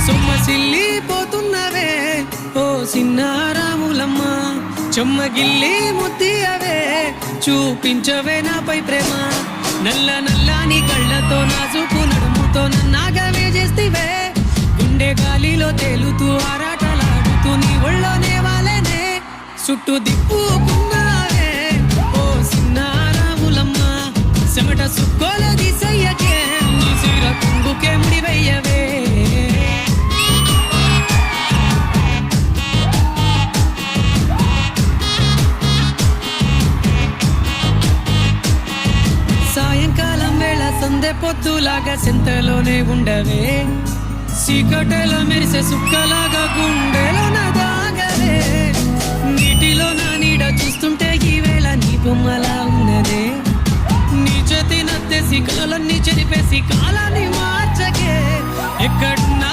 సొమ్మసిల్లిపోతున్నవే ఓ సిన్నారాములమ్మ చెమ్మగిల్లి ముద్దియవే చూపించవే నాపై ప్రేమ నల్ల నల్లాని కళ్ళతో నాజుకు నడుముతో నన్నాగవే చేస్తివే గుండె గాలిలో తేలుతూ ఆరాటలాడుతూ నీ ఒళ్ళోనే వాలేనే చుట్టూ దిప్పుకున్నావే ఓ సిన్నారాములమ్మ చెమట సుక్కోల దిశయ్యకే నీ సిర కుంగుకే ముడివయ్యవే సాయంకాలం వేళ సందె పొద్దులాగా సింతలోనే ఉండవే చీకటలో మెరిసే సుక్కలాగా గుండెలో దాగవే నీటిలో నా నీడ చూస్తుంటే ఈ వేళ నీ బొమ్మలా ఉన్నదే నీ చేతి నత్తేసి కలలన్నీ చెరిపేసి కాలాన్ని మార్చకే ఎక్కడున్నా